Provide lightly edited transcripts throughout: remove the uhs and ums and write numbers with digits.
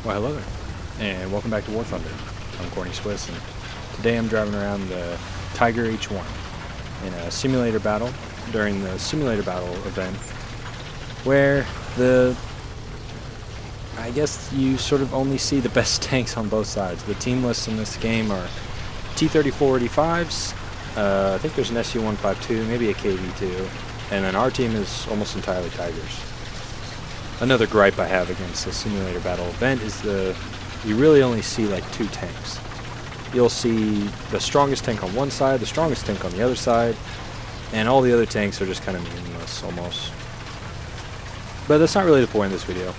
Well, hello there, and welcome back to War Thunder. I'm Corny Swiss, and today I'm driving around the Tiger H1 in a simulator battle during the simulator battle event, where I guess you sort of only see the best tanks on both sides. The team lists in this game are T-3485s, I think there's an SU-152, maybe a KV-2, and then our team is almost entirely Tigers. Another gripe I have against the simulator battle event is you really only see like two tanks. You'll see the strongest tank on one side, the strongest tank on the other side, and all the other tanks are just kind of meaningless almost. But that's not really the point of this video.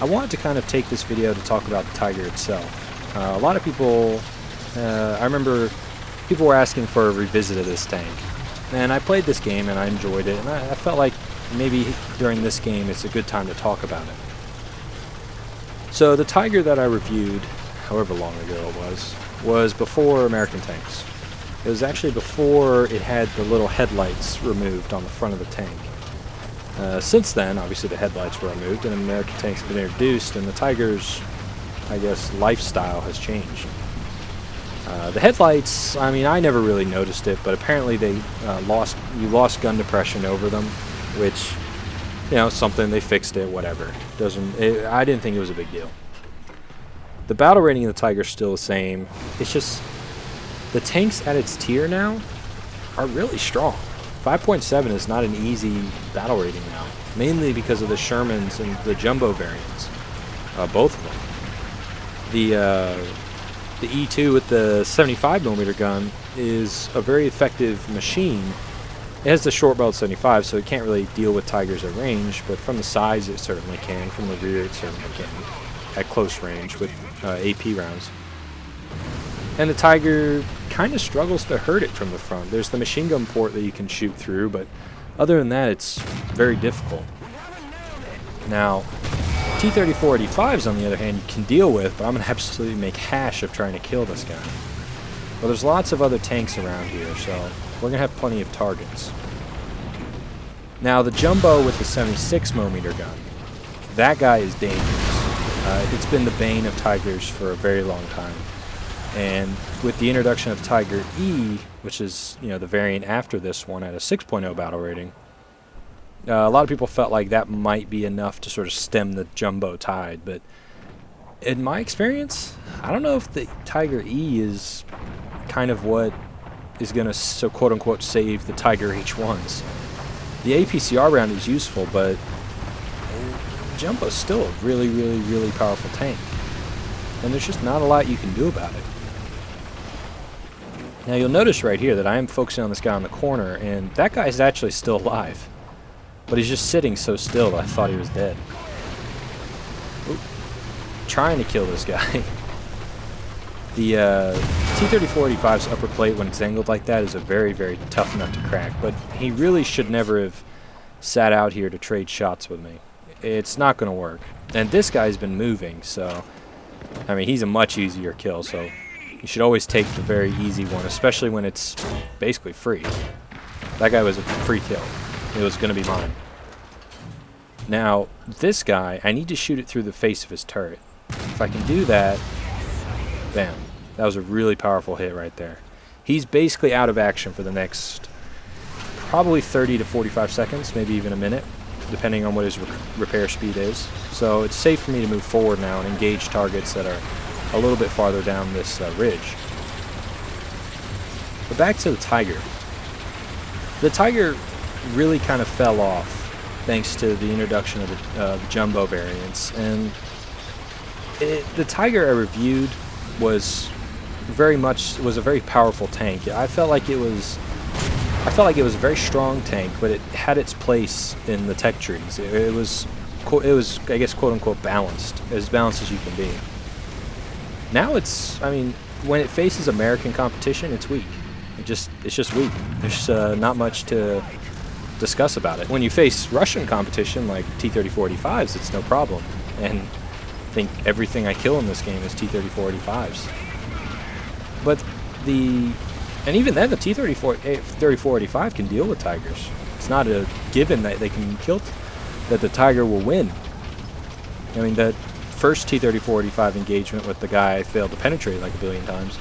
I wanted to kind of take this video to talk about the Tiger itself. A lot of people, I remember people were asking for a revisit of this tank. And I played this game and I enjoyed it, and I felt like maybe during this game it's a good time to talk about it. So the Tiger that I reviewed, however long ago it was before American tanks. It was actually before it had the little headlights removed on the front of the tank. Since then, obviously the headlights were removed and American tanks have been introduced, and the Tiger's, I guess, lifestyle has changed. The headlights, I mean, I never really noticed it, but apparently you lost gun depression over them, which, you know, something, they fixed it, whatever. I didn't think it was a big deal. The battle rating of the Tiger's still the same. It's just the tanks at its tier now are really strong. 5.7 is not an easy battle rating now, mainly because of the Shermans and the jumbo variants, both of them. The E2 with the 75mm gun is a very effective machine. It has the short-barreled 75, so it can't really deal with Tigers at range, but from the sides it certainly can, from the rear it certainly can, at close range with AP rounds. And the Tiger kind of struggles to hurt it from the front. There's the machine gun port that you can shoot through, but other than that it's very difficult. Now, T-3485s, on the other hand, you can deal with, but I'm going to absolutely make hash of trying to kill this guy. Well, there's lots of other tanks around here, so we're going to have plenty of targets. Now, the jumbo with the 76mm gun, that guy is dangerous. It's been the bane of Tigers for a very long time. And with the introduction of Tiger E, which is, you know, the variant after this one at a 6.0 battle rating, a lot of people felt like that might be enough to sort of stem the jumbo tide, but in my experience, I don't know if the Tiger E is kind of what is going to, so quote-unquote, save the Tiger H1s. The APCR round is useful, but jumbo's still a really, really, really powerful tank, and there's just not a lot you can do about it. Now you'll notice right here that I am focusing on this guy on the corner, and that guy is actually still alive. But he's just sitting so still that I thought he was dead. Oop. Trying to kill this guy. The T-3485's upper plate, when it's angled like that, is a very, very tough nut to crack. But he really should never have sat out here to trade shots with me. It's not going to work. And this guy's been moving, so I mean, he's a much easier kill. So you should always take the very easy one, especially when it's basically free. That guy was a free kill. It was going to be mine. Now, this guy, I need to shoot it through the face of his turret. If I can do that, bam. That was a really powerful hit right there. He's basically out of action for the next probably 30 to 45 seconds, maybe even a minute, depending on what his repair speed is. So it's safe for me to move forward now and engage targets that are a little bit farther down this ridge. But back to the Tiger. The Tiger really kind of fell off thanks to the introduction of the jumbo variants, and the Tiger I reviewed was a very powerful tank. I felt like it was a very strong tank, but it had its place in the tech trees. It was I guess, quote unquote, balanced as you can be. Now I mean, when it faces American competition, it's weak. It's just weak. There's not much to discuss about it. When you face Russian competition like T-3485s, it's no problem. And I think everything I kill in this game is T-3485s. But and even then, the T-3485 can deal with Tigers. It's not a given that they can kill, that the Tiger will win. I mean, that first T-34-85 engagement with the guy I failed to penetrate like a billion times,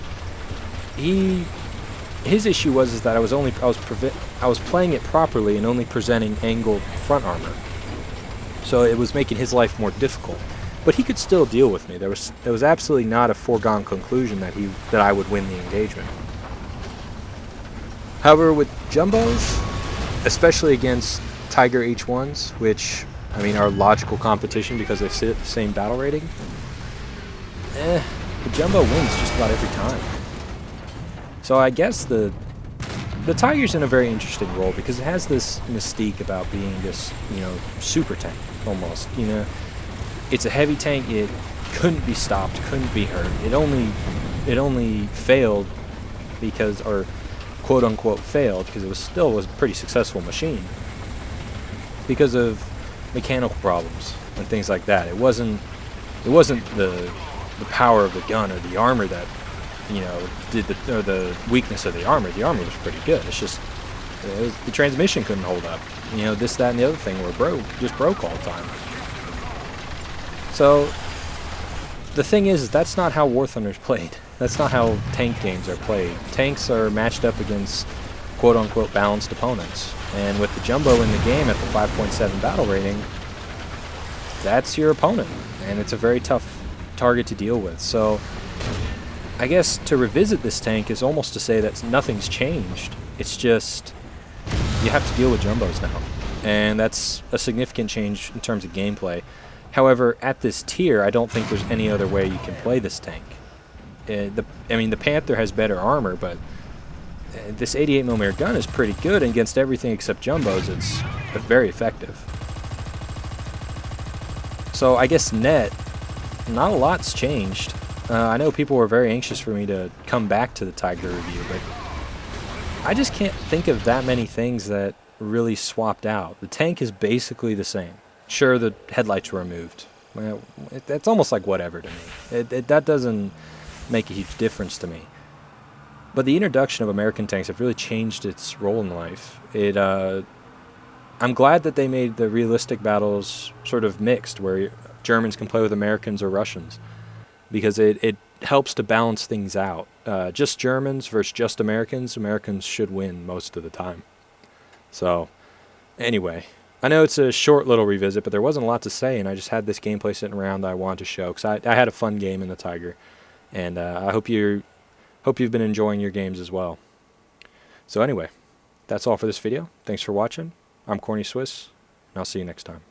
his issue was that I was playing it properly and only presenting angled front armor, so it was making his life more difficult. But he could still deal with me. There was absolutely not a foregone conclusion that I would win the engagement. However, with jumbos, especially against Tiger H1s, which I mean are logical competition because they sit at the same battle rating, the jumbo wins just about every time. So I guess the Tiger's in a very interesting role because it has this mystique about being this, super tank almost. It's a heavy tank. It couldn't be stopped, couldn't be hurt. It only failed because, or quote unquote failed, because it still was a pretty successful machine because of mechanical problems and things like that. It wasn't the power of the gun or the armor that did the weakness of the armor. The armor was pretty good. It's just the transmission couldn't hold up. This, that, and the other thing just broke all the time. So the thing is that's not how War Thunder's played. That's not how tank games are played. Tanks are matched up against quote-unquote balanced opponents. And with the jumbo in the game at the 5.7 battle rating, that's your opponent. And it's a very tough target to deal with. So I guess to revisit this tank is almost to say that nothing's changed. It's just you have to deal with jumbos now. And that's a significant change in terms of gameplay. However, at this tier, I don't think there's any other way you can play this tank. The Panther has better armor, but this 88mm gun is pretty good, and against everything except jumbos, it's very effective. So I guess net, not a lot's changed. I know people were very anxious for me to come back to the Tiger review, but I just can't think of that many things that really swapped out. The tank is basically the same. Sure, the headlights were removed. Well, it's almost like whatever to me. That doesn't make a huge difference to me. But the introduction of American tanks have really changed its role in life. I'm glad that they made the realistic battles sort of mixed, where Germans can play with Americans or Russians, because it helps to balance things out. Just Germans versus just Americans should win most of the time. So, anyway, I know it's a short little revisit, but there wasn't a lot to say, and I just had this gameplay sitting around that I wanted to show, because I had a fun game in the Tiger, and I hope you've been enjoying your games as well. So anyway, that's all for this video. Thanks for watching. I'm Corny Swiss, and I'll see you next time.